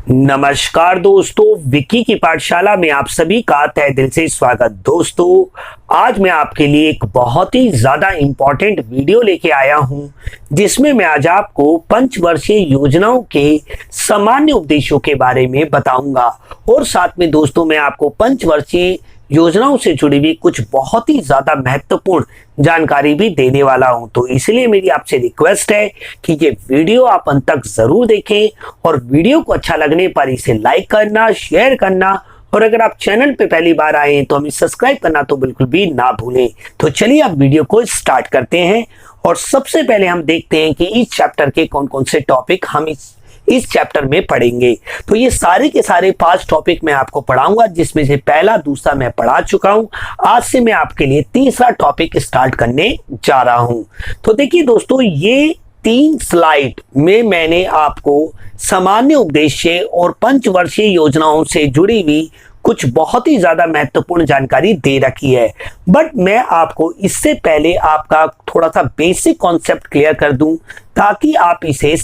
नमस्कार दोस्तों, विक्की की पाठशाला में आप सभी का तहे दिल से स्वागत। दोस्तों, आज मैं आपके लिए एक बहुत ही ज्यादा इंपॉर्टेंट वीडियो लेके आया हूं, जिसमें मैं आज आपको पंचवर्षीय योजनाओं के सामान्य उद्देश्यों के बारे में बताऊंगा और साथ में दोस्तों मैं आपको पंचवर्षीय योजनाओं से जुड़ी हुई कुछ बहुत ही ज्यादा महत्वपूर्ण जानकारी भी देने वाला हूं। तो इसलिए मेरी आपसे रिक्वेस्ट है कि ये वीडियो आप अंत तक जरूर देखें और वीडियो को अच्छा लगने पर इसे लाइक करना, शेयर करना और अगर आप चैनल पे पहली बार आए हैं तो हमें सब्सक्राइब करना तो बिल्कुल भी ना भूलें। तो चलिए अब वीडियो को स्टार्ट करते हैं और सबसे पहले हम देखते हैं कि इस चैप्टर के कौन कौन से टॉपिक हम इस चैप्टर में पढ़ेंगे। तो ये सारे के सारे 5 टॉपिक मैं आपको पढ़ाऊंगा, जिसमें से पहला दूसरा मैं पढ़ा चुका हूं। आज से मैं आपके लिए तीसरा टॉपिक स्टार्ट करने जा रहा हूं। तो देखिए दोस्तों, ये 3 स्लाइड में मैंने आपको सामान्य उद्देश्य और पंचवर्षीय योजनाओं से जुड़ी हुई कुछ बहुत ही ज्यादा महत्वपूर्ण जानकारी दे रखी है, बट मैं आपको इससे पहले आपका थोड़ा सा बेसिक कॉन्सेप्ट क्लियर कर दूं ताकि आप इसे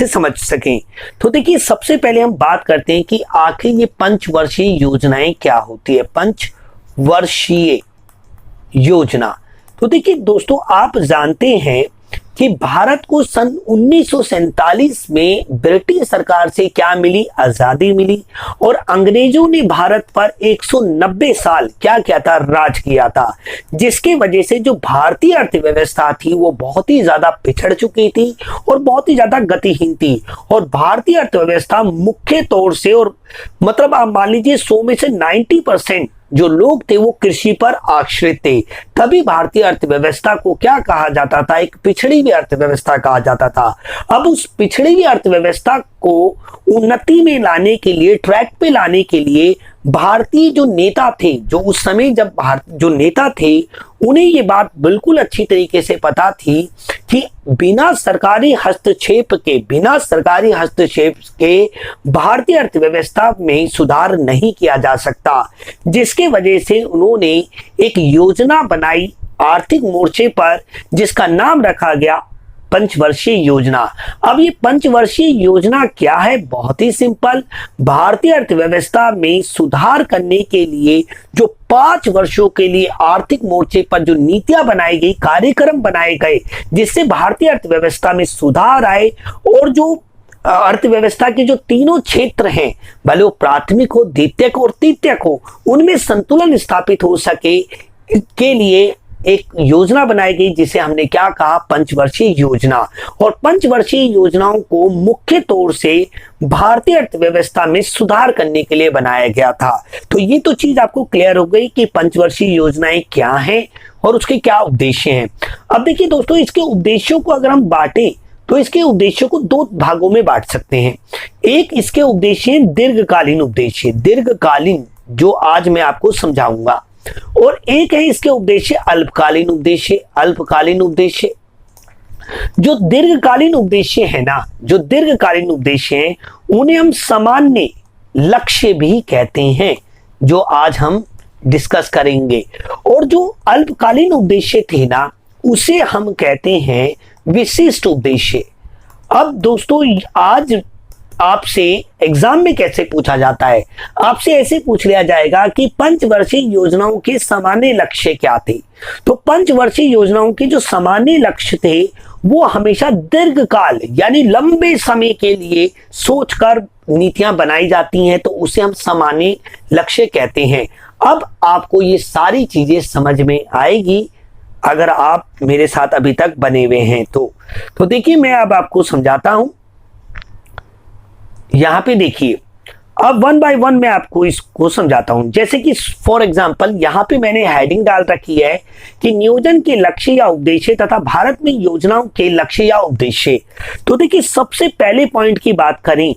समझ सकें। तो देखिए, सबसे पहले हम बात करते हैं कि आखिर ये पंचवर्षीय योजनाएं क्या होती है। पंचवर्षीय योजना, तो देखिए दोस्तों, आप जानते हैं कि भारत को सन 1947 में ब्रिटिश सरकार से क्या मिली, आजादी मिली और अंग्रेजों ने भारत पर 190 साल क्या किया था, राज किया था, जिसके वजह से जो भारतीय अर्थव्यवस्था थी वो बहुत ही ज्यादा पिछड़ चुकी थी और बहुत ही ज्यादा गतिहीन थी। और भारतीय अर्थव्यवस्था मुख्य तौर से, और मतलब आप मान लीजिए 100 में से 90% जो लोग थे वो कृषि पर आश्रित थे। तभी भारतीय अर्थव्यवस्था को क्या कहा जाता था, एक पिछड़ी हुई अर्थव्यवस्था कहा जाता था। अब उस पिछड़ी हुई अर्थव्यवस्था को उन्नति में लाने के लिए, ट्रैक पे लाने के लिए भारतीय जो नेता थे, जो उस समय जब जो नेता थे उन्हें ये बात बिल्कुल अच्छी तरीके से पता थी कि बिना सरकारी हस्तक्षेप के भारतीय अर्थव्यवस्था में सुधार नहीं किया जा सकता, जिसके वजह से उन्होंने एक योजना बनाई आर्थिक मोर्चे पर, जिसका नाम रखा गया पंचवर्षीय योजना। अब ये पंचवर्षीय योजना क्या है, बहुत ही सिंपल। भारतीय अर्थव्यवस्था में सुधार करने के लिए जो 5 वर्षों के लिए आर्थिक मोर्चे पर जो नीतियां बनाई गई, कार्यक्रम बनाए गए, जिससे भारतीय अर्थव्यवस्था में सुधार आए और जो अर्थव्यवस्था के जो तीनों क्षेत्र हैं, भले वो प्राथमिक हो, द्वितीयक और तृतीयक हो, उनमें संतुलन स्थापित हो सके के लिए एक योजना बनाई गई, जिसे हमने क्या कहा, पंचवर्षीय योजना। और पंचवर्षीय योजनाओं को मुख्य तौर से भारतीय अर्थव्यवस्था में सुधार करने के लिए बनाया गया था। तो ये तो चीज आपको क्लियर हो गई कि पंचवर्षीय योजनाएं क्या हैं और उसके क्या उद्देश्य हैं। अब देखिए दोस्तों, इसके उद्देश्यों को अगर हम बांटें तो इसके उद्देश्यों को 2 भागों में बांट सकते हैं। एक इसके उद्देश्य दीर्घकालीन उद्देश्य, दीर्घकालीन, जो आज मैं आपको समझाऊंगा, और एक है इसके उद्देश्य अल्पकालीन उद्देश्य। अल्पकालीन उद्देश्य, जो दीर्घकालीन उद्देश्य है ना, जो दीर्घकालीन उद्देश्य हैं, उन्हें हम सामान्य लक्ष्य भी कहते हैं, जो आज हम डिस्कस करेंगे। और जो अल्पकालीन उद्देश्य थे ना, उसे हम कहते हैं विशिष्ट उद्देश्य। अब दोस्तों, आज आपसे एग्जाम में कैसे पूछा जाता है, आपसे ऐसे पूछ लिया जाएगा कि पंचवर्षीय योजनाओं के सामान्य लक्ष्य क्या थे। तो पंचवर्षीय योजनाओं के जो सामान्य लक्ष्य थे वो हमेशा दीर्घकाल यानी लंबे समय के लिए सोचकर नीतियां बनाई जाती हैं, तो उसे हम सामान्य लक्ष्य कहते हैं। अब आपको ये सारी चीजें समझ में आएगी अगर आप मेरे साथ अभी तक बने हुए हैं तो देखिए, मैं अब आपको समझाता हूं। यहां पे देखिए, अब 1 बाय 1 मैं आपको इसको समझाता हूं। जैसे कि फॉर एग्जांपल यहां पे मैंने हेडिंग डाल रखी है कि नियोजन के लक्ष्य या उद्देश्य तथा भारत में योजनाओं के लक्ष्य या उद्देश्य। तो देखिए, सबसे पहले पॉइंट की बात करें,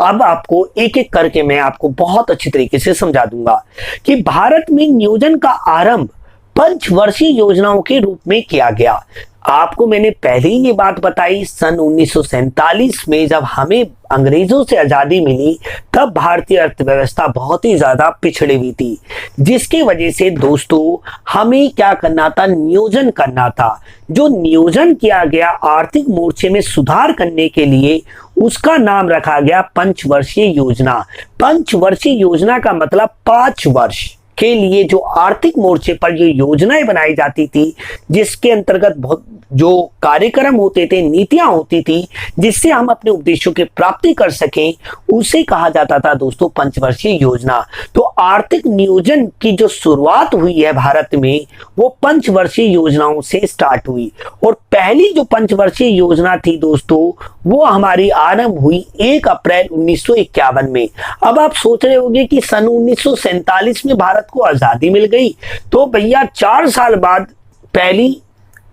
अब आपको एक एक करके मैं आपको बहुत अच्छी तरीके से समझा दूंगा कि भारत में नियोजन का आरंभ पंचवर्षीय योजनाओं के रूप में किया गया। आपको मैंने पहले ही ये बात बताई, सन 1947 में जब हमें अंग्रेजों से आजादी मिली, तब भारतीय अर्थव्यवस्था बहुत ही ज्यादा पिछड़ी हुई थी, जिसकी वजह से दोस्तों हमें क्या करना था, नियोजन करना था। जो नियोजन किया गया आर्थिक मोर्चे में सुधार करने के लिए, उसका नाम रखा गया पंचवर्षीय योजना। पंचवर्षीय योजना का मतलब 5 वर्ष के लिए जो आर्थिक मोर्चे पर जो योजनाएं बनाई जाती थी, जिसके अंतर्गत बहुत जो कार्यक्रम होते थे, नीतियां होती थी, जिससे हम अपने उद्देश्यों की प्राप्ति कर सकें, उसे कहा जाता था दोस्तों पंचवर्षीय योजना। तो आर्थिक नियोजन की जो शुरुआत हुई है भारत में, वो पंचवर्षीय योजनाओं से स्टार्ट हुई। और पहली जो पंचवर्षीय योजना थी दोस्तों, वो हमारी आरंभ हुई 1 अप्रैल 1951 में। अब आप सोच रहे होंगे कि सन 1947 में भारत को आजादी मिल गई, तो भैया 4 साल बाद पहली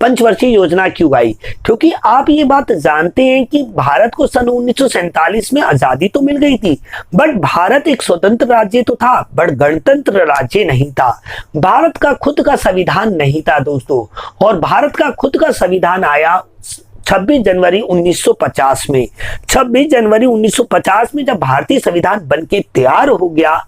पंचवर्षीय योजना क्यों आई? क्योंकि आप ये बात जानते हैं कि भारत को सन 1947 में आजादी तो मिल गई थी, बट भारत एक स्वतंत्र राज्य तो था, बट गणतंत्र राज्य नहीं था। भारत का खुद का संविधान नहीं था दोस्तों, और भारत का खुद का संविधान आया 26 जनवरी 1950 में। 26 जनवरी 1950 में जब भारतीय संविधान बनके तैयार हो गया,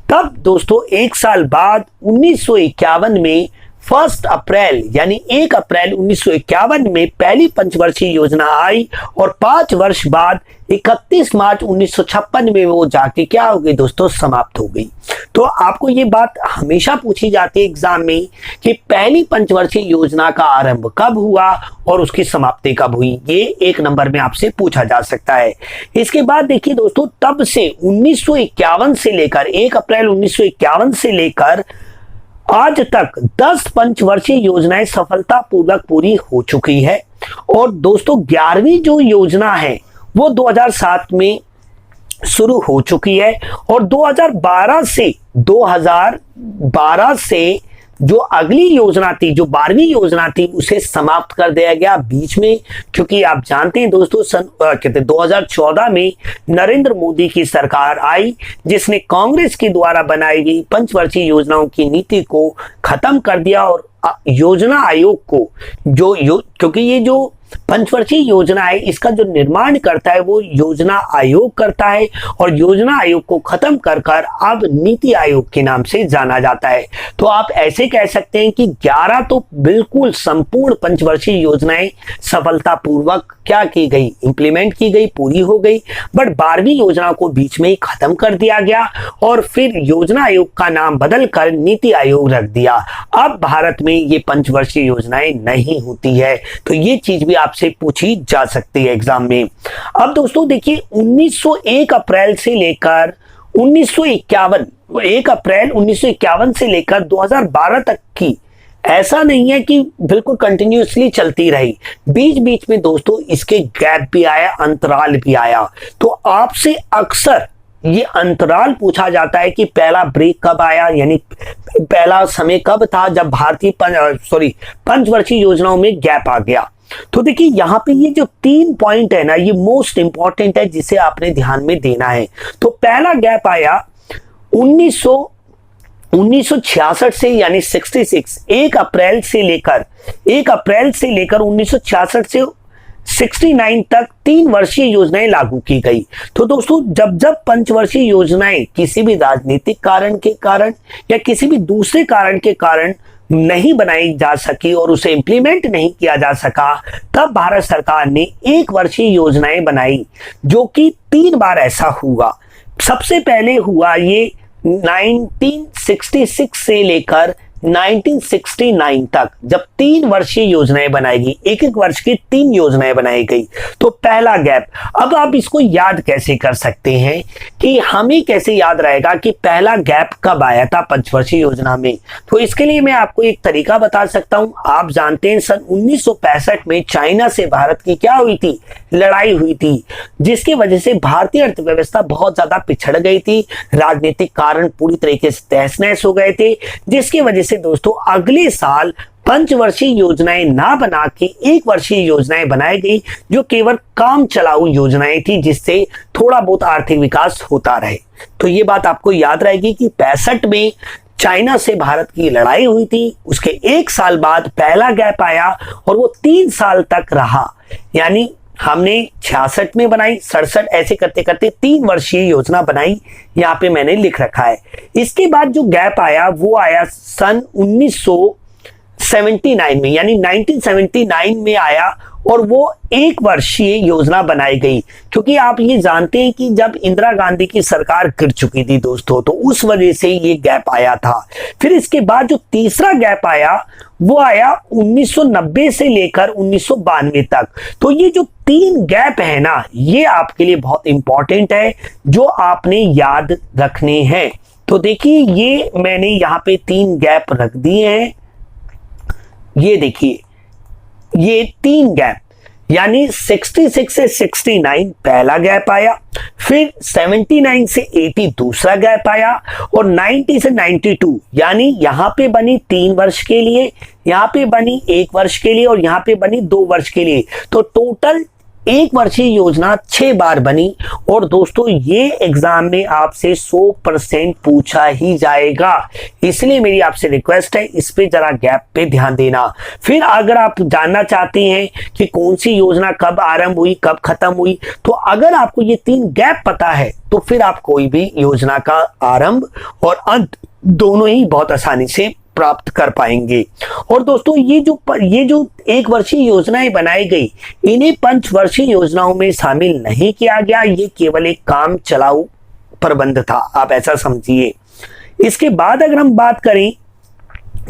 तब दोस्तों 1 साल बाद 1951 में 1 अप्रैल यानी 1 अप्रैल 1951 में पहली पंचवर्षीय योजना आई, और 5 वर्ष बाद 31 मार्च 1956 में वो जाके क्या हो गई दोस्तों, समाप्त हो गई। तो आपको ये बात हमेशा पूछी जाती है एग्जाम में कि पहली पंचवर्षीय योजना का आरंभ कब हुआ और उसकी समाप्ति कब हुई, ये 1 नंबर में आपसे पूछा जा सकता है। इसके बाद देखिए दोस्तों, तब से 1951 से लेकर 1 अप्रैल 1951 से लेकर आज तक 10 पंचवर्षीय योजनाएं सफलतापूर्वक पूरी हो चुकी है। और दोस्तों 11वीं जो योजना है वो 2007 में शुरू हो चुकी है, और 2012 से जो अगली योजना थी, जो 12वीं योजना थी, उसे समाप्त कर दिया गया बीच में। क्योंकि आप जानते हैं दोस्तों, 2014 में नरेंद्र मोदी की सरकार आई, जिसने कांग्रेस के द्वारा बनाई गई पंचवर्षीय योजनाओं की नीति को खत्म कर दिया, और योजना आयोग को क्योंकि ये जो पंचवर्षीय योजना है, इसका जो निर्माण करता है वो योजना आयोग करता है, और योजना आयोग को खत्म कर अब नीति आयोग के नाम से जाना जाता है। तो आप ऐसे कह सकते हैं कि 11 तो बिल्कुल संपूर्ण पंचवर्षीय योजनाएं सफलतापूर्वक क्या की गई, इंप्लीमेंट की गई, पूरी हो गई, बट 12वीं योजना को बीच में ही खत्म कर दिया गया, और फिर योजना आयोग का नाम बदलकर नीति आयोग रख दिया। अब भारत में ये पंचवर्षीय योजनाएं नहीं होती है। तो ये चीज भी आपसे पूछी जा सकती है एग्जाम में। अब दोस्तों देखिए, 1 अप्रैल से लेकर 1 अप्रैल 1951 से लेकर 2012 तक की, ऐसा नहीं है कि बिल्कुल कंटिन्यूअसली चलती रही, बीच बीच में दोस्तों इसके गैप भी आया, अंतराल भी आया। तो आपसे अक्सर ये अंतराल पूछा जाता है कि पहला ब्रेक कब आया, यानी पहला समय कब था जब भारतीय पंचवर्षीय योजनाओं में गैप आ गया। तो देखिए यहाँ पे ये जो 3 पॉइंट है ना, ये मोस्ट इंपॉर्टेंट है, जिसे आपने ध्यान में देना है। तो पहला गैप आया 1966 से, यानी 66, 1 अप्रैल से लेकर 1966 से 69 तक 3 वर्षीय योजनाएं लागू की गई। तो दोस्तों जब पंचवर्षीय योजनाएं किसी भी राजनीतिक कारण के कारण या किसी भी दूसरे कारण के कारण नहीं बनाई जा सकी और उसे इंप्लीमेंट नहीं किया जा सका, तब भारत सरकार ने 1 वर्षीय योजनाएं बनाई, जो कि 3 बार ऐसा हुआ। सबसे पहले हुआ ये 1966 से लेकर 1969 तक, जब 3 वर्षीय योजनाएं बनाई गई, एक वर्ष की 3 योजनाएं बनाई गई। तो पहला गैप। अब आप इसको याद कैसे कर सकते हैं कि हमें कैसे याद रहेगा कि पहला गैप कब आया था पंचवर्षीय योजना में? तो इसके लिए मैं आपको एक तरीका बता सकता हूं। आप जानते हैं सन 1965 में चाइना से भारत की क्या हुई थी, लड़ाई हुई थी, जिसकी वजह से भारतीय अर्थव्यवस्था बहुत ज्यादा पिछड़ गई थी, राजनीतिक कारण पूरी तरीके से तहस नहस हो गए थे, जिसकी वजह से दोस्तों अगले साल पंचवर्षीय योजनाएं ना बना के 1 वर्षीय योजनाएं बनाई गई, जो केवल काम चलाऊ योजनाएं थी, जिससे थोड़ा बहुत आर्थिक विकास होता रहे। तो ये बात आपको याद रहेगी कि 65 में चाइना से भारत की लड़ाई हुई थी, उसके 1 साल बाद पहला गैप आया और वो 3 साल तक रहा। यानी हमने 66 में बनाई, 67, ऐसे करते करते 3 वर्षीय योजना बनाई, यहाँ पे मैंने लिख रखा है। इसके बाद जो गैप आया वो आया सन 1979 में, यानी 1979 में आया, और वो एक वर्षीय योजना बनाई गई, क्योंकि आप ये जानते हैं कि जब इंदिरा गांधी की सरकार गिर चुकी थी दोस्तों, तो उस वजह से ये गैप आया था। फिर इसके बाद जो तीसरा गैप आया वो आया 1990 से लेकर 1992 तक। तो ये जो 3 गैप है ना, ये आपके लिए बहुत इंपॉर्टेंट है, जो आपने याद रखने हैं। तो देखिए, ये मैंने यहाँ पे 3 गैप रख दिए हैं। ये देखिए, ये 3 गैप, यानी 66 से 69 पहला गैप आया, फिर 79 से 80 दूसरा गैप आया, और 90 से 92 यानी यहां पे बनी 3 वर्ष के लिए, यहां पे बनी 1 वर्ष के लिए, और यहां पे बनी 2 वर्ष के लिए। तो टोटल 1 वर्षीय योजना 6 बार बनी। और दोस्तों, ये एग्जाम में आपसे 100% पूछा ही जाएगा, इसलिए मेरी आपसे रिक्वेस्ट है इस पे जरा गैप पे ध्यान देना। फिर अगर आप जानना चाहते हैं कि कौन सी योजना कब आरंभ हुई, कब खत्म हुई, तो अगर आपको ये 3 गैप पता है तो फिर आप कोई भी योजना का आरंभ और अंत दोनों ही बहुत आसानी से प्राप्त कर पाएंगे। और दोस्तों, ये जो 1 वर्षीय योजनाएं बनाई गई, इन्हें पंचवर्षीय योजनाओं में शामिल नहीं किया गया। ये केवल एक काम चलाऊ प्रबंध था, आप ऐसा समझिए। इसके बाद अगर हम बात करें,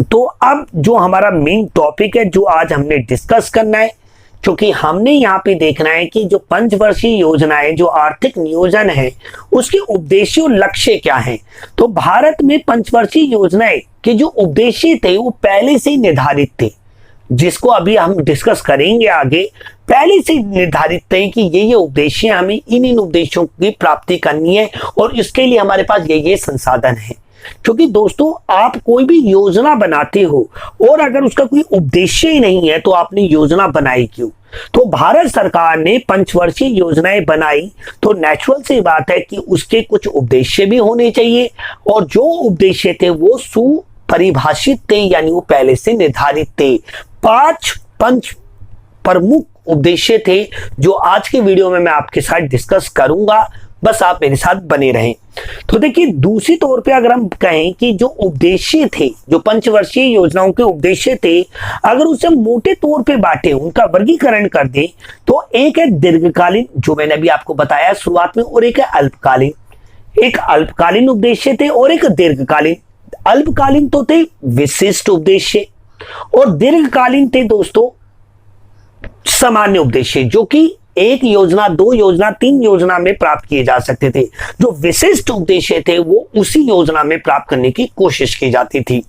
तो अब जो हमारा मेन टॉपिक है, जो आज हमने डिस्कस करना है, क्योंकि हमने यहाँ पे देखना है कि जो पंचवर्षीय योजनाएं, जो आर्थिक नियोजन है, उसके उद्देश्य और लक्ष्य क्या हैं। तो भारत में पंचवर्षीय योजनाएं के जो उद्देश्य थे वो पहले से निर्धारित थे, जिसको अभी हम डिस्कस करेंगे आगे। पहले से निर्धारित थे कि ये उद्देश्य, हमें इन उद्देश्यों की प्राप्ति करनी है, और इसके लिए हमारे पास ये संसाधन है। क्योंकि दोस्तों, आप कोई भी योजना बनाते हो और अगर उसका कोई उद्देश्य ही नहीं है तो आपने योजना बनाई क्यों। तो भारत सरकार ने पंचवर्षीय योजनाएं बनाई, तो नेचुरल सी बात है कि उसके कुछ उद्देश्य भी होने चाहिए, और जो उद्देश्य थे वो सुपरिभाषित थे, यानी वो पहले से निर्धारित थे। 5 प्रमुख उद्देश्य थे, जो आज के वीडियो में मैं आपके साथ डिस्कस करूंगा, बस आप मेरे साथ बने रहें। तो देखिए, दूसरी तौर पे अगर हम कहें कि जो उद्देश्य थे, जो पंचवर्षीय योजनाओं के उद्देश्य थे, अगर उसे मोटे तौर पे बांटे, उनका वर्गीकरण कर दें, तो एक है दीर्घकालीन, जो मैंने अभी आपको बताया शुरुआत में, और एक है अल्पकालीन। एक अल्पकालीन उद्देश्य थे और एक दीर्घकालीन। अल्पकालीन तो थे विशिष्ट उद्देश्य, और दीर्घकालीन थे दोस्तों सामान्य उद्देश्य, जो कि 1 योजना, 2 योजना, 3 योजना में प्राप्त किए जा सकते थे। जो विशिष्ट उद्देश्य थे वो उसी योजना में प्राप्त करने की कोशिश की जाती थी।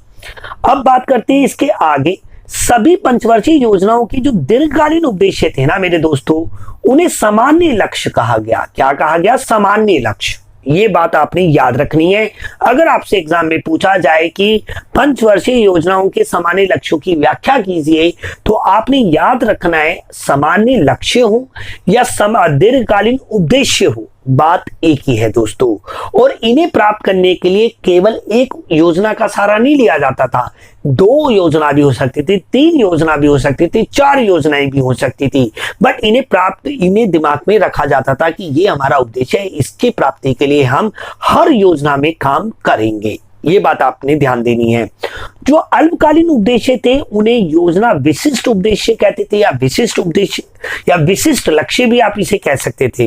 अब बात करते हैं इसके आगे। सभी पंचवर्षीय योजनाओं की जो दीर्घकालीन उद्देश्य थे ना मेरे दोस्तों, उन्हें सामान्य लक्ष्य कहा गया। क्या कहा गया? सामान्य लक्ष्य। ये बात आपने याद रखनी है। अगर आपसे एग्जाम में पूछा जाए कि पंचवर्षीय योजनाओं के सामान्य लक्ष्यों की व्याख्या कीजिए, तो आपने याद रखना है सामान्य लक्ष्य हो या दीर्घकालीन उद्देश्य हो, बात एक ही है दोस्तों। और इन्हें प्राप्त करने के लिए केवल 1 योजना का सहारा नहीं लिया जाता था, 2 योजना भी हो सकती थी, 3 योजना भी हो सकती थी, 4 योजनाएं भी हो सकती थी। बट इन्हें दिमाग में रखा जाता था कि ये हमारा उद्देश्य है, इसकी प्राप्ति के लिए हम हर योजना में काम करेंगे। ये बात आपने ध्यान देनी है। जो अल्पकालीन उद्देश्य थे उन्हें योजना विशिष्ट उद्देश्य कहते थे, या विशिष्ट उद्देश्य या विशिष्ट लक्ष्य भी आप इसे कह सकते थे।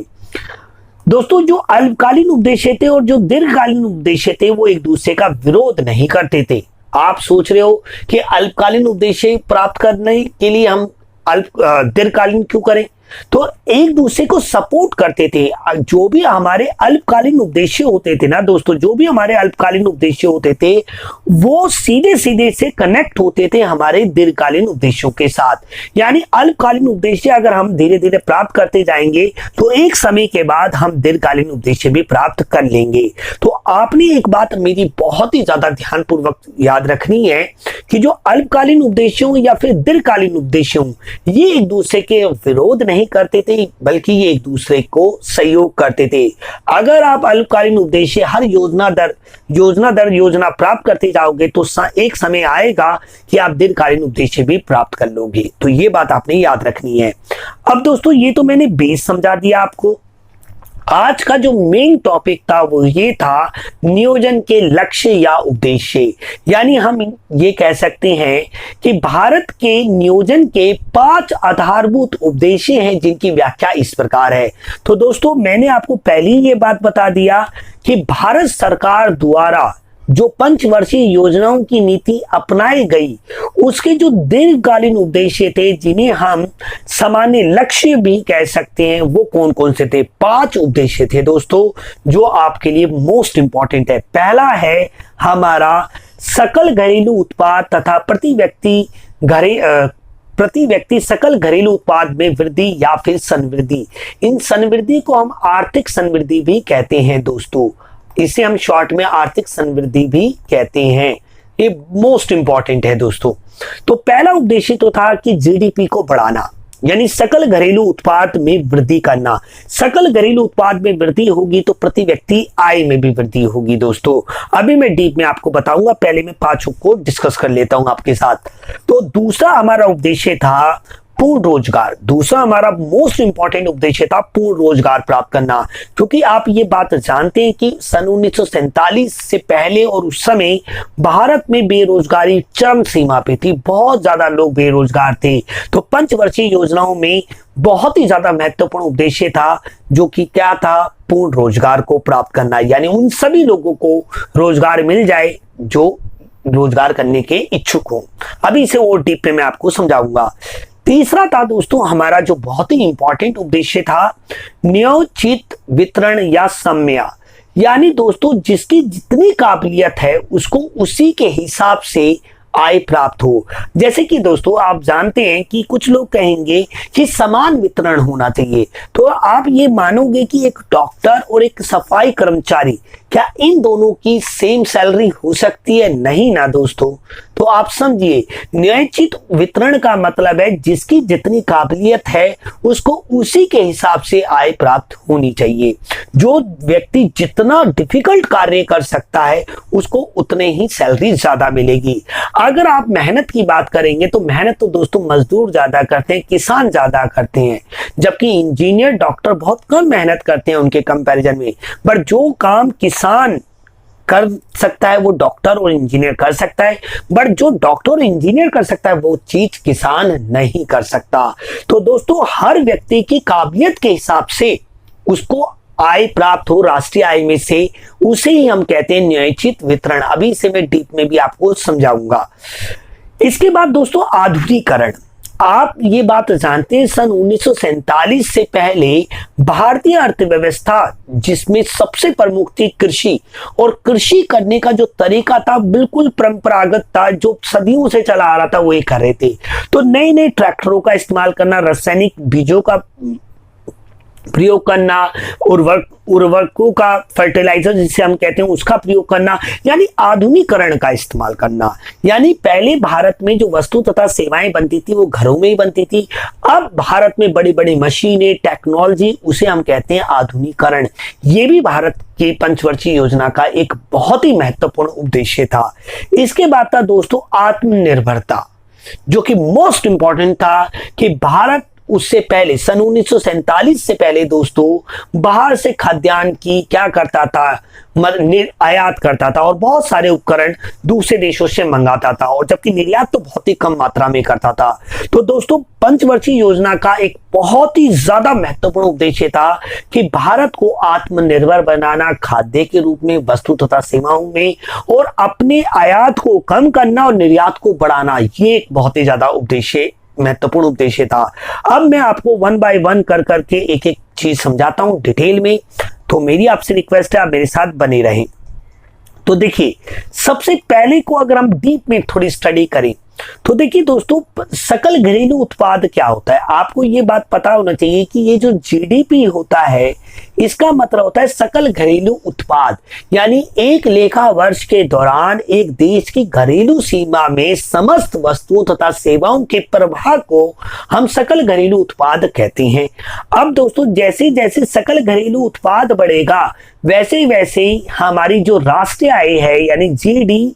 दोस्तों, जो अल्पकालीन उद्देश्य थे और जो दीर्घकालीन उद्देश्य थे वो एक दूसरे का विरोध नहीं करते थे। आप सोच रहे हो कि अल्पकालीन उद्देश्य प्राप्त करने के लिए हम दीर्घकालीन क्यों करें? तो एक दूसरे को सपोर्ट करते थे। जो भी हमारे अल्पकालीन उद्देश्य होते थे ना दोस्तों, जो भी हमारे अल्पकालीन उद्देश्य होते थे, वो सीधे सीधे से कनेक्ट होते थे हमारे दीर्घकालीन उद्देश्यों के साथ। यानी अल्पकालीन उद्देश्य अगर हम धीरे धीरे प्राप्त करते जाएंगे तो एक समय के बाद हम दीर्घकालीन उद्देश्य भी प्राप्त कर लेंगे। तो आपने एक बात मेरी बहुत ही ज्यादा ध्यानपूर्वक याद रखनी है कि जो अल्पकालीन उद्देश्य हो या फिर दीर्घकालीन उद्देश्य हो, ये एक दूसरे के विरोध नहीं करते थे, बल्कि ये एक दूसरे को सहयोग करते थे। अगर आप अल्पकालीन उद्देश्य हर योजना दर योजना प्राप्त करते जाओगे तो एक समय आएगा कि आप दीर्घकालीन उद्देश्य भी प्राप्त कर लोगे। तो ये बात आपने याद रखनी है। अब दोस्तों, ये तो मैंने बेस समझा दिया आपको। आज का जो मेन टॉपिक था वो ये था नियोजन के लक्ष्य या उद्देश्य। यानी हम ये कह सकते हैं कि भारत के नियोजन के 5 आधारभूत उद्देश्य हैं जिनकी व्याख्या इस प्रकार है। तो दोस्तों मैंने आपको पहले ही ये बात बता दिया कि भारत सरकार द्वारा जो पंचवर्षीय योजनाओं की नीति अपनाई गई उसके जो दीर्घकालीन उद्देश्य थे जिन्हें हम सामान्य लक्ष्य भी कह सकते हैं, वो कौन कौन से थे? 5 उद्देश्य थे दोस्तों जो आपके लिए मोस्ट इंपॉर्टेंट है। पहला है हमारा सकल घरेलू उत्पाद तथा प्रति व्यक्ति सकल घरेलू उत्पाद में वृद्धि या फिर संवृद्धि। इन संवृद्धि को हम आर्थिक संवृद्धि भी कहते हैं दोस्तों, इसे हम शॉर्ट में आर्थिक संवृद्धि भी कहते हैं। ये मोस्ट इंपॉर्टेंट है दोस्तों। तो पहला उद्देश्य तो था कि जीडीपी को बढ़ाना, यानी सकल घरेलू उत्पाद में वृद्धि करना। सकल घरेलू उत्पाद में वृद्धि होगी तो प्रति व्यक्ति आय में भी वृद्धि होगी दोस्तों। अभी मैं डीप में आपको बताऊंगा, पहले मैं 5 को डिस्कस कर लेता हूं आपके साथ। तो दूसरा हमारा उद्देश्य था पूर्ण रोजगार। दूसरा हमारा मोस्ट इंपॉर्टेंट उद्देश्य था पूर्ण रोजगार प्राप्त करना, क्योंकि आप ये बात जानते हैं कि सन 1947 से पहले और उस समय भारत में बेरोजगारी चरम सीमा पे थी, बहुत ज्यादा लोग बेरोजगार थे। तो पंचवर्षीय योजनाओं में बहुत ही ज्यादा महत्वपूर्ण उद्देश्य था जो कि क्या था? पूर्ण रोजगार को प्राप्त करना, यानी उन सभी लोगों को रोजगार मिल जाए जो रोजगार करने के इच्छुक हो। अभी इसे और डीप में मैं आपको समझाऊंगा। तीसरा था दोस्तों हमारा जो बहुत ही इंपॉर्टेंट उद्देश्य था न्यायोचित वितरण या सम्या, यानी दोस्तों जिसकी जितनी काबिलियत है उसको उसी के हिसाब से आय प्राप्त हो। जैसे कि दोस्तों आप जानते हैं कि कुछ लोग कहेंगे कि समान वितरण होना चाहिए, तो आप ये मानोगे कि एक डॉक्टर और एक सफाई कर्मचारी, क्या इन दोनों की सेम सैलरी हो सकती है? नहीं ना दोस्तों। तो आप समझिए न्यायोचित वितरण का मतलब है जिसकी जितनी काबिलियत है उसको उसी के हिसाब से आय प्राप्त होनी चाहिए। जो व्यक्ति जितना डिफिकल्ट कार्य कर सकता है उसको उतने ही सैलरी ज्यादा मिलेगी। अगर आप मेहनत की बात करेंगे तो मेहनत तो दोस्तों मजदूर ज्यादा करते हैं, किसान ज्यादा करते हैं, जबकि इंजीनियर डॉक्टर बहुत कम मेहनत करते हैं उनके कंपैरिजन में। पर जो काम किसान कर सकता है वो डॉक्टर और इंजीनियर कर सकता है, बट जो डॉक्टर और इंजीनियर कर सकता है वो चीज किसान नहीं कर सकता। तो दोस्तों हर व्यक्ति की काबिलियत के हिसाब से उसको आय प्राप्त हो राष्ट्रीय आय में से, उसे ही हम कहते हैं न्यायोचित वितरण। अभी से मैं डीप में भी आपको समझाऊंगा। इसके बाद दोस्तों आधुनिकीकरण। आप ये बात जानते हैं सन 1947 से पहले भारतीय अर्थव्यवस्था जिसमें सबसे प्रमुख थी कृषि, और कृषि करने का जो तरीका था बिल्कुल परंपरागत था, जो सदियों से चला आ रहा था वो ये कर रहे थे। तो नए नए ट्रैक्टरों का इस्तेमाल करना, रासायनिक बीजों का प्रयोग करना, उर्वरकों का फर्टिलाइजर जिसे हम कहते हैं उसका प्रयोग करना, यानी आधुनिकीकरण का इस्तेमाल करना। यानी पहले भारत में जो वस्तु तथा सेवाएं बनती थी वो घरों में ही बनती थी, अब भारत में बड़ी बड़ी मशीनें, टेक्नोलॉजी, उसे हम कहते हैं आधुनिकीकरण। ये भी भारत की पंचवर्षीय योजना का एक बहुत ही महत्वपूर्ण उद्देश्य था। इसके बाद था दोस्तों आत्मनिर्भरता, जो कि मोस्ट इंपॉर्टेंट था कि भारत उससे पहले सन 1947 से पहले दोस्तों बाहर से खाद्यान्न की क्या करता था, आयात करता था और बहुत सारे उपकरण दूसरे देशों से मंगाता था, और जबकि निर्यात तो बहुत ही कम मात्रा में करता था। तो दोस्तों पंचवर्षीय योजना का एक बहुत ही ज्यादा महत्वपूर्ण उद्देश्य था कि भारत को आत्मनिर्भर बनाना, खाद्य के रूप में, वस्तु तथा सेवाओं में, और अपने आयात को कम करना और निर्यात को बढ़ाना। ये एक बहुत ही ज्यादा उद्देश्य, महत्वपूर्ण उद्देश्य था। अब मैं आपको 1 बाय 1 कर करके एक एक चीज समझाता हूं डिटेल में, तो मेरी आपसे रिक्वेस्ट है आप मेरे साथ बने रहें। तो देखिए सबसे पहले को अगर हम डीप में थोड़ी स्टडी करें तो देखिए दोस्तों सकल घरेलू उत्पाद क्या होता है। आपको ये बात पता होना चाहिए कि ये जो जीडीपी होता है इसका मतलब होता है सकल घरेलू उत्पाद, यानी एक लेखा वर्ष के दौरान एक देश की घरेलू सीमा में समस्त वस्तुओं तथा सेवाओं के प्रवाह को हम सकल घरेलू उत्पाद कहते हैं। अब दोस्तों जैसे जैसे सकल घरेलू उत्पाद बढ़ेगा वैसे वैसे ही हमारी जो राष्ट्रीय आय है यानी GDY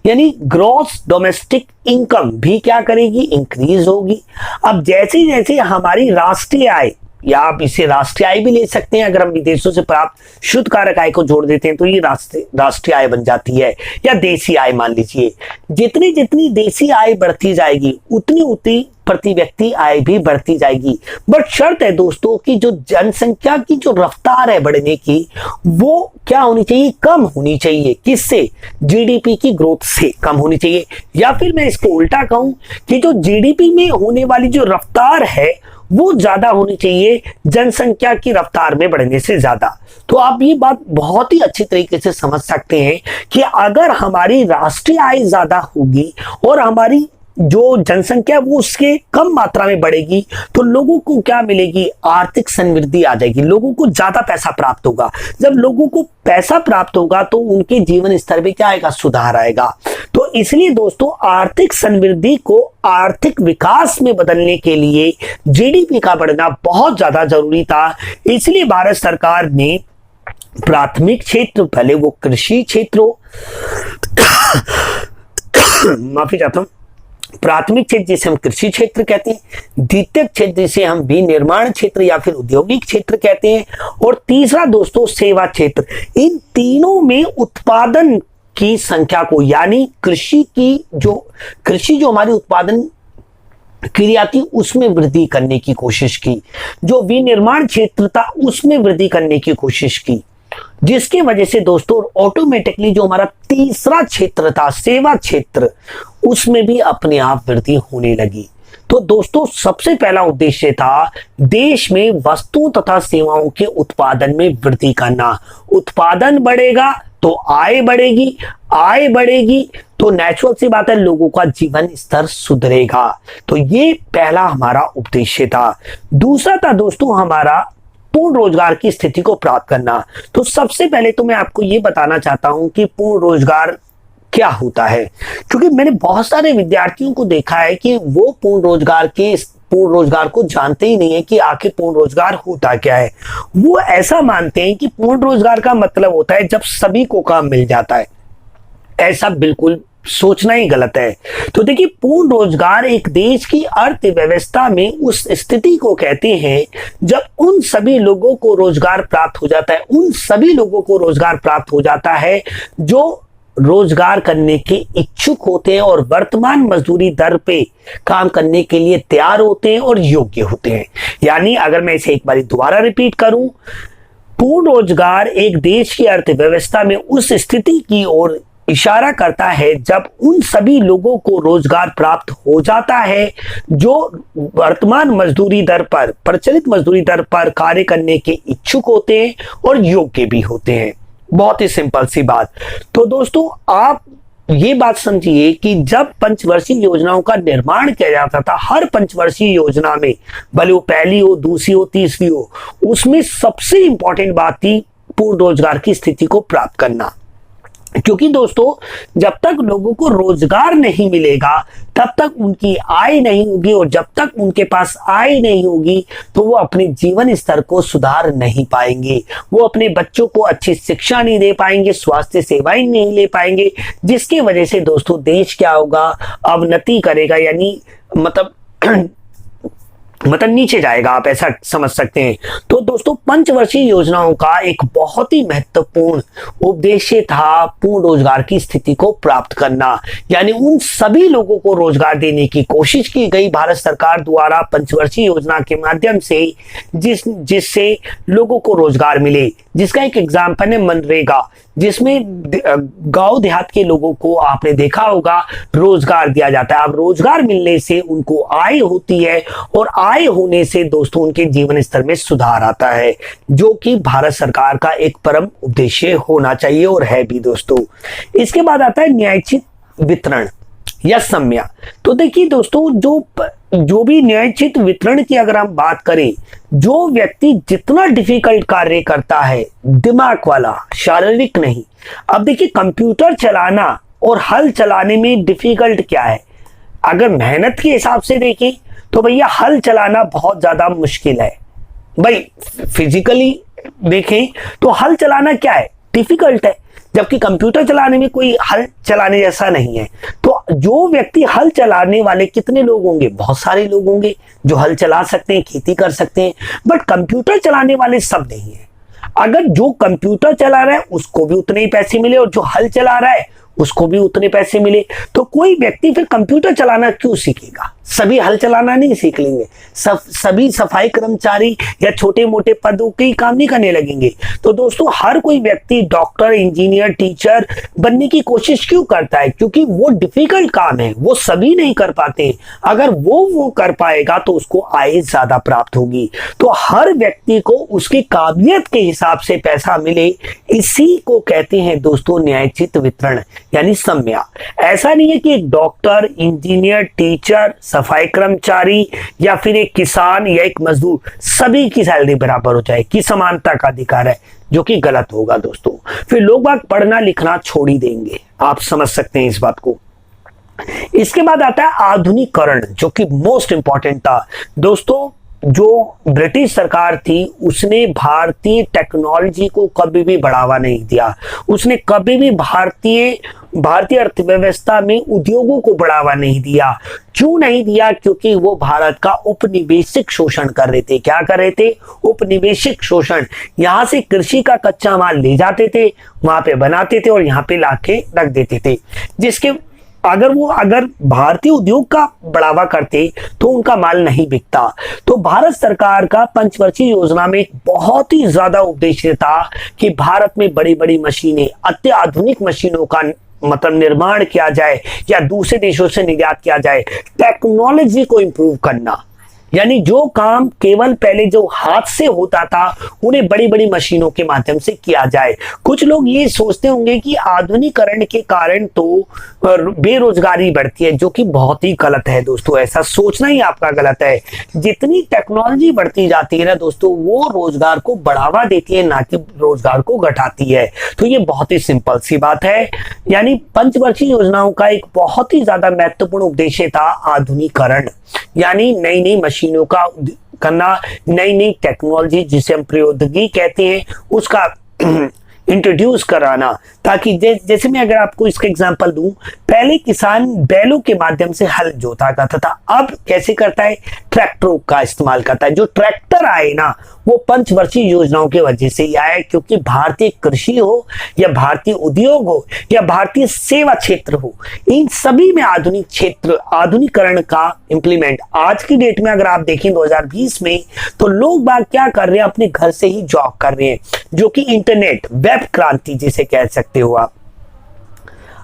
यानी ग्रॉस डोमेस्टिक इनकम भी क्या करेगी, इंक्रीज होगी। अब जैसे जैसे हमारी राष्ट्रीय आय या आप इसे राष्ट्रीय आय भी ले सकते हैं। अगर हम विदेशों से प्राप्त शुद्ध कारक आय को जोड़ देते हैं तो ये राष्ट्रीय आय बन जाती है, या देसी आय मान लीजिए। जितनी जितनी देसी आय बढ़ती जाएगी उतनी उतनी प्रति व्यक्ति आय भी बढ़ती जाएगी। बट शर्त है दोस्तों कि जो जनसंख्या की जो रफ्तार है बढ़ने की, वो क्या होनी चाहिए, कम होनी चाहिए। किससे? जीडीपी की ग्रोथ से कम होनी चाहिए। या फिर मैं इसको उल्टा कहूं कि जो जीडीपी में होने वाली जो रफ्तार है वो ज्यादा होनी चाहिए जनसंख्या की रफ्तार में बढ़ने से ज्यादा। तो आप ये बात बहुत ही अच्छी तरीके से समझ सकते हैं कि अगर हमारी राष्ट्रीय आय ज्यादा होगी और हमारी जो जनसंख्या वो उसके कम मात्रा में बढ़ेगी तो लोगों को क्या मिलेगी, आर्थिक समृद्धि आ जाएगी, लोगों को ज्यादा पैसा प्राप्त होगा। जब लोगों को पैसा प्राप्त होगा तो उनके जीवन स्तर में क्या आएगा, सुधार आएगा। तो इसलिए दोस्तों आर्थिक समृद्धि को आर्थिक विकास में बदलने के लिए जीडीपी का बढ़ना बहुत ज्यादा जरूरी था। इसलिए भारत सरकार ने प्राथमिक क्षेत्र, भले वो कृषि क्षेत्र हो माफी चाहता हूं, प्राथमिक क्षेत्र जिसे हम कृषि क्षेत्र कहते हैं, द्वितीयक क्षेत्र जिसे हम विनिर्माण क्षेत्र या फिर औद्योगिक क्षेत्र कहते हैं, और तीसरा दोस्तों सेवा क्षेत्र। इन तीनों में उत्पादन की संख्या को, यानी कृषि जो हमारी उत्पादन क्रिया थी उसमें वृद्धि करने की कोशिश की, जो विनिर्माण क्षेत्र था उसमें वृद्धि करने की कोशिश की, जिसकी वजह से दोस्तों ऑटोमेटिकली जो हमारा तीसरा क्षेत्र था सेवा क्षेत्र, उसमें भी अपने आप वृद्धि होने लगी। तो दोस्तों सबसे पहला उद्देश्य था देश में वस्तुओं तथा सेवाओं के उत्पादन में वृद्धि करना। उत्पादन बढ़ेगा तो आय बढ़ेगी, आय बढ़ेगी तो नेचुरल सी बात है लोगों का जीवन स्तर सुधरेगा। तो ये पहला हमारा उद्देश्य था। दूसरा था दोस्तों हमारा पूर्ण रोजगार की स्थिति को प्राप्त करना। तो सबसे पहले तो मैं आपको ये बताना चाहता हूं कि पूर्ण रोजगार क्या होता है, क्योंकि मैंने बहुत सारे विद्यार्थियों को देखा है कि वो पूर्ण रोजगार को जानते ही नहीं है कि आखिर पूर्ण रोजगार होता क्या है। वो ऐसा मानते हैं कि पूर्ण रोजगार का मतलब होता है जब सभी को काम मिल जाता है। ऐसा बिल्कुल सोचना ही गलत है। तो देखिए पूर्ण रोजगार एक देश की अर्थव्यवस्था में उस स्थिति को कहते हैं जब उन सभी लोगों को रोजगार प्राप्त हो जाता है, उन सभी लोगों को रोजगार प्राप्त हो जाता है जो रोजगार करने के इच्छुक होते हैं और वर्तमान मजदूरी दर पे काम करने के लिए तैयार होते हैं और योग्य होते हैं। यानी अगर मैं इसे एक बार दोबारा रिपीट करूं, पूर्ण रोजगार एक देश की अर्थव्यवस्था में उस स्थिति की ओर इशारा करता है जब उन सभी लोगों को रोजगार प्राप्त हो जाता है जो वर्तमान मजदूरी दर पर, प्रचलित मजदूरी दर पर कार्य करने के इच्छुक होते हैं और योग्य भी होते हैं। बहुत ही सिंपल सी बात। तो दोस्तों आप ये बात समझिए कि जब पंचवर्षीय योजनाओं का निर्माण किया जाता था, हर पंचवर्षीय योजना में, भले वो पहली हो, दूसरी हो, तीसरी हो, उसमें सबसे इंपॉर्टेंट बात थी पूर्ण रोजगार की स्थिति को प्राप्त करना। क्योंकि दोस्तों जब तक लोगों को रोजगार नहीं मिलेगा तब तक उनकी आय नहीं होगी, और जब तक उनके पास आय नहीं होगी तो वो अपने जीवन स्तर को सुधार नहीं पाएंगे, वो अपने बच्चों को अच्छी शिक्षा नहीं दे पाएंगे, स्वास्थ्य सेवाएं नहीं ले पाएंगे, जिसकी वजह से दोस्तों देश क्या होगा, अवनति करेगा, यानी मतलब नीचे जाएगा, आप ऐसा समझ सकते हैं। तो दोस्तों पंचवर्षीय योजनाओं का एक बहुत ही महत्वपूर्ण उद्देश्य था पूर्ण रोजगार की स्थिति को प्राप्त करना, यानी उन सभी लोगों को रोजगार देने की कोशिश की गई भारत सरकार द्वारा पंचवर्षीय योजना के माध्यम से, जिससे लोगों को रोजगार मिले। जिसका एक एग्जाम्पल है मनरेगा, जिसमें गांव देहात के लोगों को आपने देखा होगा रोजगार दिया जाता है। अब रोजगार मिलने से उनको आय होती है और आय होने से दोस्तों उनके जीवन स्तर में सुधार आता है, जो कि भारत सरकार का एक परम उद्देश्य होना चाहिए और है भी दोस्तों। इसके बाद आता है न्यायोचित वितरण या सम्या। तो देखिए दोस्तों जो भी न्यायोचित वितरण की अगर हम बात करें, जो व्यक्ति जितना डिफिकल्ट कार्य करता है, दिमाग वाला, शारीरिक नहीं। अब देखिए कंप्यूटर चलाना और हल चलाने में डिफिकल्ट क्या है? अगर मेहनत के हिसाब से देखें तो भैया हल चलाना बहुत ज्यादा मुश्किल है। भाई फिजिकली देखें तो हल चलाना क्या है, डिफिकल्ट है। जबकि कंप्यूटर चलाने में कोई हल चलाने जैसा नहीं है। तो जो व्यक्ति हल चलाने वाले कितने लोग होंगे, बहुत सारे लोग होंगे जो हल चला सकते हैं, खेती कर सकते हैं, बट कंप्यूटर चलाने वाले सब नहीं है। अगर जो कंप्यूटर चला रहा है उसको भी उतने ही पैसे मिले और जो हल चला रहा है उसको भी उतने पैसे मिले, तो कोई व्यक्ति फिर कंप्यूटर चलाना क्यों सीखेगा? सभी हल चलाना नहीं सीख लेंगे, सभी सफाई कर्मचारी या छोटे मोटे पदों के काम नहीं करने लगेंगे। तो दोस्तों, हर कोई व्यक्ति डॉक्टर, इंजीनियर, टीचर बनने की कोशिश क्यों करता है? क्योंकि वो डिफिकल्ट काम है, वो सभी नहीं कर पाते। अगर वो कर पाएगा तो उसको आय ज्यादा प्राप्त होगी। तो हर व्यक्ति को उसकी काबिलियत के हिसाब से पैसा मिले, इसी को कहते हैं दोस्तों न्यायोचित वितरण, यानी सम्या। ऐसा नहीं है कि एक डॉक्टर, इंजीनियर, टीचर, सफाई कर्मचारी या फिर एक किसान या एक मजदूर सभी की सैलरी बराबर हो जाए, कि समानता का अधिकार है, जो कि गलत होगा दोस्तों। फिर लोग बाग पढ़ना लिखना छोड़ ही देंगे, आप समझ सकते हैं इस बात को। इसके बाद आता है आधुनिकीकरण, जो कि मोस्ट इंपॉर्टेंट था दोस्तों। जो ब्रिटिश सरकार थी उसने भारतीय टेक्नोलॉजी को कभी भी बढ़ावा नहीं दिया। उसने कभी भी भारतीय अर्थव्यवस्था में उद्योगों को बढ़ावा नहीं दिया। क्यों नहीं दिया? क्योंकि वो भारत का उपनिवेशिक शोषण कर रहे थे। क्या कर रहे थे? उपनिवेशिक शोषण। यहां से कृषि का कच्चा माल ले जाते थे, वहां पे बनाते थे और यहाँ पे लाके रख देते थे, जिसके अगर भारतीय उद्योग का बढ़ावा करते तो उनका माल नहीं बिकता। तो भारत सरकार का पंचवर्षीय योजना में एक बहुत ही ज्यादा उद्देश्य था कि भारत में बड़ी बड़ी मशीनें, अत्याधुनिक मशीनों का मतलब निर्माण किया जाए या दूसरे देशों से निर्यात किया जाए। टेक्नोलॉजी को इंप्रूव करना, यानी जो काम केवल पहले जो हाथ से होता था उन्हें बड़ी बड़ी मशीनों के माध्यम से किया जाए। कुछ लोग ये सोचते होंगे कि आधुनिकीकरण के कारण तो बेरोजगारी बढ़ती है, जो कि बहुत ही गलत है दोस्तों। ऐसा सोचना ही आपका गलत है। जितनी टेक्नोलॉजी बढ़ती जाती है ना दोस्तों, वो रोजगार को बढ़ावा देती है, ना कि रोजगार को घटाती है। तो ये बहुत ही सिंपल सी बात है। यानी पंचवर्षीय योजनाओं का एक बहुत ही ज्यादा महत्वपूर्ण उद्देश्य था आधुनिकीकरण, यानी नई नई मशीनों का करना, नई नई टेक्नोलॉजी जिसे हम प्रौद्योगिकी कहते हैं उसका इंट्रोड्यूस कराना, ताकि जैसे मैं अगर आपको इसका एग्जांपल दूं, पहले किसान बैलों के माध्यम से हल जोता करता था, अब कैसे करता है? ट्रैक्टरों का इस्तेमाल करता है। जो ट्रैक्टर आए ना, वो पंचवर्षीय योजनाओं की वजह से ही आया, क्योंकि भारतीय कृषि हो या भारतीय उद्योग हो या भारतीय सेवा क्षेत्र हो, इन सभी में आधुनिकीकरण का इंप्लीमेंट आज की डेट में अगर आप देखें 2020 में, तो लोग बाग क्या कर रहे हैं? अपने घर से ही जॉब कर रहे हैं, जो कि इंटरनेट, वेब क्रांति जिसे कह सकते हो आप।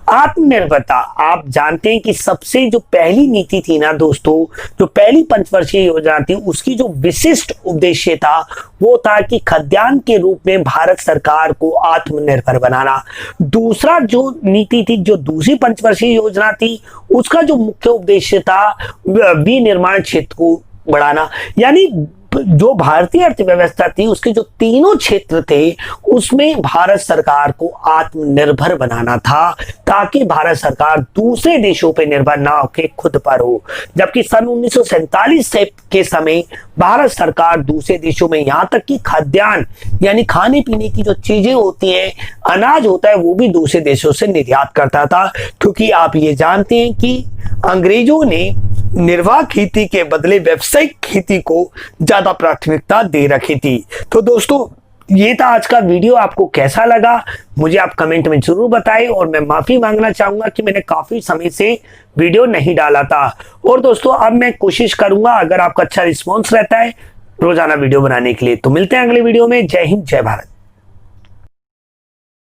आत्मनिर्भरता, आप जानते हैं कि सबसे जो पहली नीति थी ना दोस्तों, जो पहली पंचवर्षीय योजना थी, उसकी जो विशिष्ट उद्देश्य था वो था कि खाद्यान्न के रूप में भारत सरकार को आत्मनिर्भर बनाना। दूसरा जो नीति थी, जो दूसरी पंचवर्षीय योजना थी, उसका जो मुख्य उद्देश्य था विनिर्माण क्षेत्र को बढ़ाना। यानी जो भारतीय अर्थव्यवस्था थी उसके जो तीनों क्षेत्र थे उसमें भारत सरकार को आत्मनिर्भर बनाना था, ताकि भारत सरकार दूसरे देशों पर निर्भर ना होकर खुद पर हो। जबकि सन 1947 के समय भारत सरकार दूसरे देशों में, यहां तक कि खाद्यान्न यानी खाने पीने की जो चीजें होती हैं, अनाज होता है, वो भी दूसरे देशों से निर्यात करता था। क्योंकि आप ये जानते हैं कि अंग्रेजों ने निर्वाह खेती के बदले व्यावसायिक खेती को ज्यादा प्राथमिकता दे रखी थी। तो दोस्तों, ये था आज का वीडियो। आपको कैसा लगा मुझे आप कमेंट में जरूर बताएं, और मैं माफी मांगना चाहूंगा कि मैंने काफी समय से वीडियो नहीं डाला था। और दोस्तों, अब मैं कोशिश करूंगा, अगर आपका अच्छा रिस्पॉन्स रहता है रोजाना वीडियो बनाने के लिए। तो मिलते हैं अगले वीडियो में। जय हिंद, जय भारत।